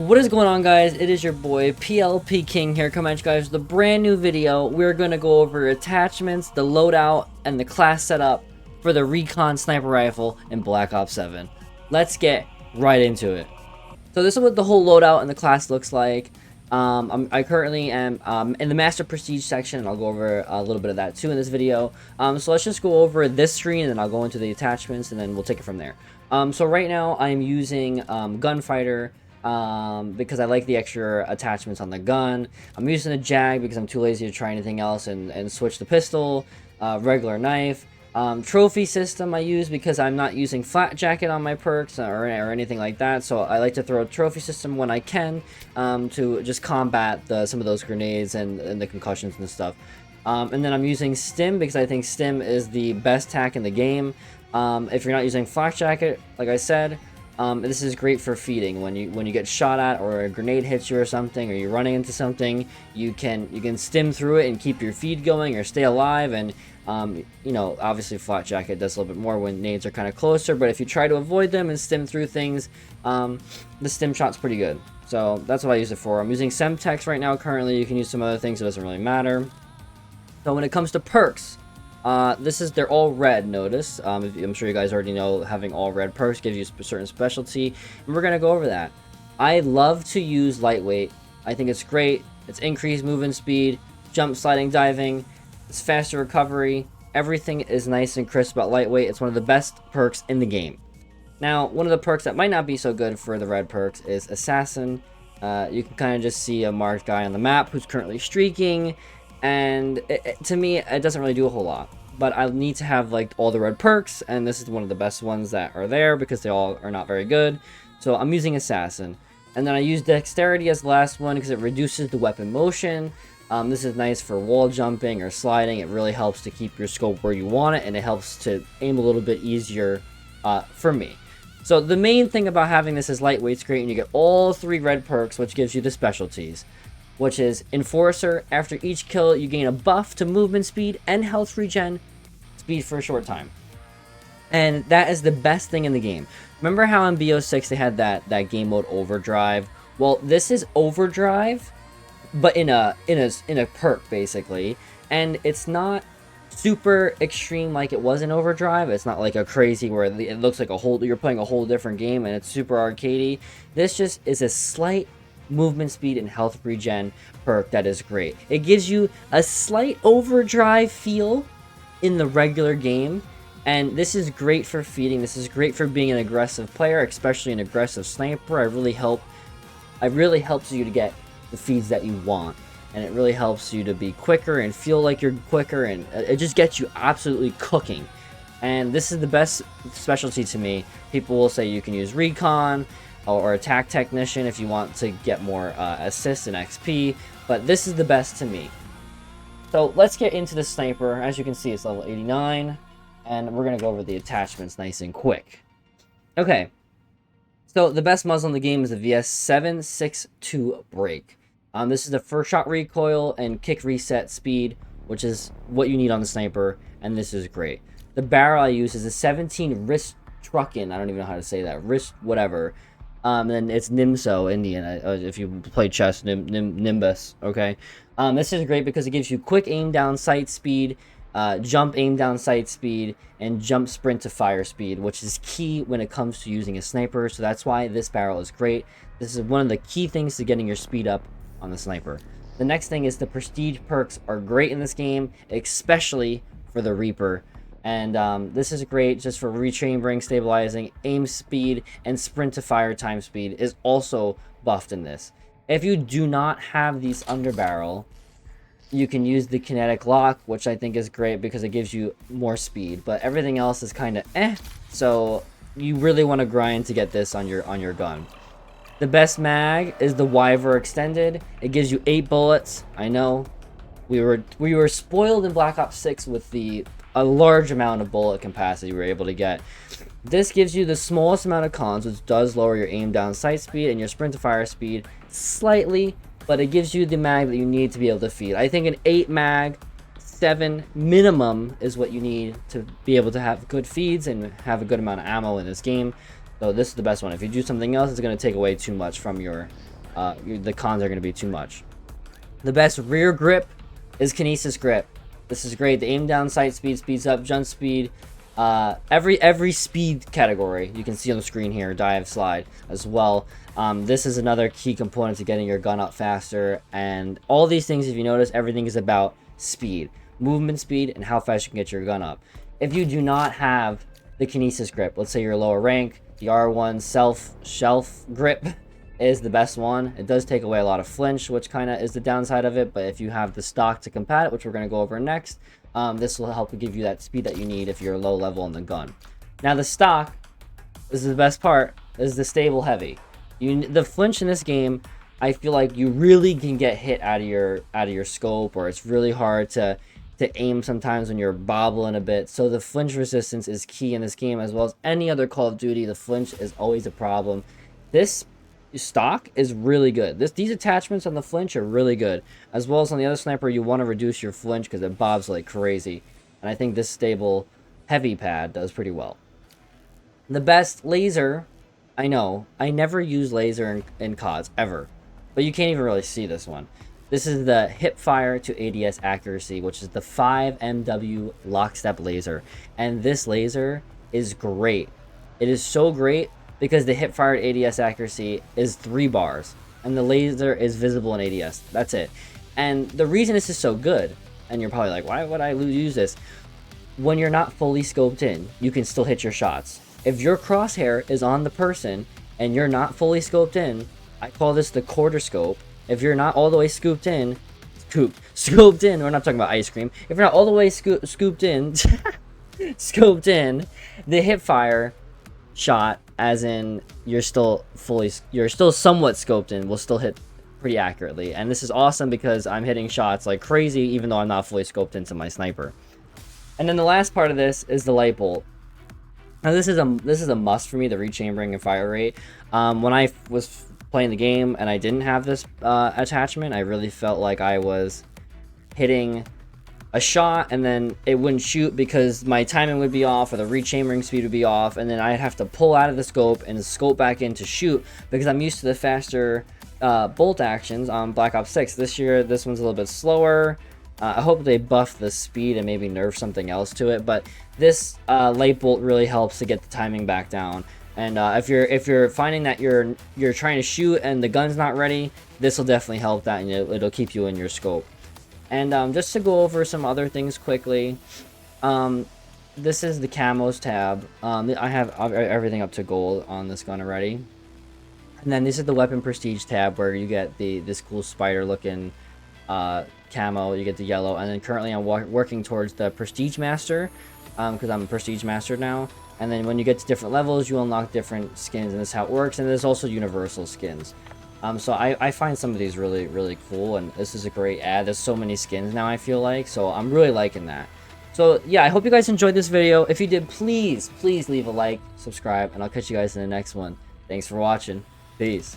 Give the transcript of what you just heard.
What is going on, guys? It is your boy PLP King here, coming at you guys with a brand new video. We're going to go over attachments, the loadout, and the class setup for the Recon sniper rifle in Black Ops 7. Let's get right into it. So this is what the whole loadout and the class looks like. I currently am in the Master Prestige section, and I'll go over a little bit of that too in this video. So let's just go over this screen, and then I'll go into the attachments, and then we'll take it from there. So right now I'm using Gunfighter, because I like the extra attachments on the gun. I'm using a Jag because I'm too lazy to try anything else and switch the pistol. Regular knife. Trophy system I use because I'm not using flat jacket on my perks or anything like that, so I like to throw a trophy system when I can, to just combat some of those grenades and the concussions and stuff. And then I'm using Stim because I think Stim is the best tack in the game. If you're not using flat jacket, like I said, this is great for feeding. When you get shot at, or a grenade hits you or something, or you're running into something, you can stim through it and keep your feed going or stay alive. And you know, obviously flat jacket does a little bit more when nades are kind of closer, but if you try to avoid them and stim through things, the stim shot's pretty good. So that's what I use it for. I'm using Semtex right now currently. You can use some other things, it doesn't really matter. So when it comes to perks, they're all red, notice. I'm sure you guys already know having all red perks gives you a certain specialty, and we're going to go over that. I love to use lightweight. I think it's great. It's increased movement speed, jump, sliding, diving. It's faster recovery. Everything is nice and crisp about lightweight. It's one of the best perks in the game. Now, one of the perks that might not be so good for the red perks is Assassin. You can kind of just see a marked guy on the map who's currently streaking, and to me, it doesn't really do a whole lot. But I need to have like all the red perks, and this is one of the best ones that are there because they all are not very good. So I'm using Assassin. And then I use Dexterity as the last one because it reduces the weapon motion. This is nice for wall jumping or sliding. It really helps to keep your scope where you want it, and it helps to aim a little bit easier for me. So the main thing about having this is lightweight's great, and you get all 3 red perks, which gives you the specialties, which is Enforcer. After each kill, you gain a buff to movement speed and health regen speed for a short time. And that is the best thing in the game. Remember how in BO6 they had that game mode Overdrive? Well, this is Overdrive, but in a perk basically, and it's not super extreme like it was in Overdrive. It's not like a crazy where it looks like you're playing a whole different game and it's super arcadey. This just is a slight movement speed and health regen perk that is great. It gives you a slight Overdrive feel in the regular game, and this is great for feeding. This is great for being an aggressive player, especially an aggressive sniper. It really helps you to get the feeds that you want, and it really helps you to be quicker and feel like you're quicker, and it just gets you absolutely cooking. And this is the best specialty to me. People will say you can use Recon or Attack Technician if you want to get more assists and XP, but this is the best to me. So let's get into the sniper. As you can see, it's level 89, and we're going to go over the attachments nice and quick. Okay, so the best muzzle in the game is the VS762 Break. This is the first shot recoil and kick reset speed, which is what you need on the sniper, and this is great. The barrel I use is a 17 wrist truckin. I don't even know how to say that. Wrist whatever. And it's Nimso Indian. If you play chess, Nimbus. Okay. This is great because it gives you quick aim down sight speed, jump aim down sight speed, and jump sprint to fire speed, which is key when it comes to using a sniper. So that's why this barrel is great. This is one of the key things to getting your speed up on the sniper. The next thing is the prestige perks are great in this game, especially for the Reaper. And this is great just for rechambering, stabilizing, aim speed, and sprint to fire time speed is also buffed in this. If you do not have these underbarrel, you can use the kinetic lock, which I think is great because it gives you more speed, but everything else is kind of so you really want to grind to get this on your gun. The best mag is the Wyver Extended. It gives you 8 bullets. I know we were spoiled in Black Ops 6 with a large amount of bullet capacity we were able to get. This gives you the smallest amount of cons, which does lower your aim down sight speed and your sprint to fire speed slightly, but it gives you the mag that you need to be able to feed. I think an 8 mag, 7 minimum is what you need to be able to have good feeds and have a good amount of ammo in this game. So this is the best one. If you do something else, it's going to take away too much from your the cons are going to be too much. The best rear grip is Kinesis grip. This is great. The aim down, sight speed speeds up, jump speed, every speed category you can see on the screen here, dive, slide as well. This is another key component to getting your gun up faster, and all these things, if you notice, everything is about speed, movement speed, and how fast you can get your gun up. If you do not have the Kinesis grip, let's say you're lower rank, the R1 shelf grip is the best one. It does take away a lot of flinch, which kind of is the downside of it, but if you have the stock to combat it, which we're going to go over next, this will help give you that speed that you need if you're low level in the gun. Now the stock, this is the best part, is the stable heavy. The flinch in this game, I feel like you really can get hit out of your scope, or it's really hard to aim sometimes when you're bobbling a bit. So the flinch resistance is key in this game, as well as any other Call of Duty. The flinch is always a problem. This stock is really good. These attachments on the flinch are really good, as well as on the other sniper. You want to reduce your flinch because it bobs like crazy, and I think this stable heavy pad does pretty well. The best laser, I know I never use laser in CODs ever, but you can't even really see this one. This is the hip fire to ADS accuracy, which is the 5MW lockstep laser, and this laser is great. It is so great because the hip fire to ADS accuracy is 3 bars, and the laser is visible in ADS. That's it. And the reason this is so good, and you're probably like, why would I use this? When you're not fully scoped in, you can still hit your shots. If your crosshair is on the person and you're not fully scoped in, I call this the quarter scope. If you're not all the way scooped in, we're not talking about ice cream. If you're not all the way scooped in, scoped in, the hip fire shot, as in you're still somewhat scoped in, will still hit pretty accurately. And this is awesome because I'm hitting shots like crazy even though I'm not fully scoped into my sniper. And then the last part of this is the light bolt. Now this is a must for me, the rechambering and fire rate. When I was playing the game and I didn't have this attachment, I really felt like I was hitting a shot and then it wouldn't shoot because my timing would be off, or the rechambering speed would be off, and then I'd have to pull out of the scope and scope back in to shoot because I'm used to the faster bolt actions on Black Ops 6. This year, this one's a little bit slower. I hope they buff the speed and maybe nerf something else to it, but this light bolt really helps to get the timing back down. And if you're finding that you're trying to shoot and the gun's not ready, this will definitely help that, and it'll keep you in your scope. And just to go over some other things quickly, this is the camos tab. I have everything up to gold on this gun already. And then this is the weapon prestige tab where you get this cool spider looking camo, you get the yellow, and then currently I'm working towards the prestige master because I'm a prestige master now. And then when you get to different levels, you unlock different skins, and this is how it works. And there's also universal skins. So I find some of these really, really cool, and this is a great ad. There's so many skins now, I feel like, so I'm really liking that. So yeah, I hope you guys enjoyed this video. If you did, please leave a like, subscribe, and I'll catch you guys in the next one. Thanks for watching. Peace.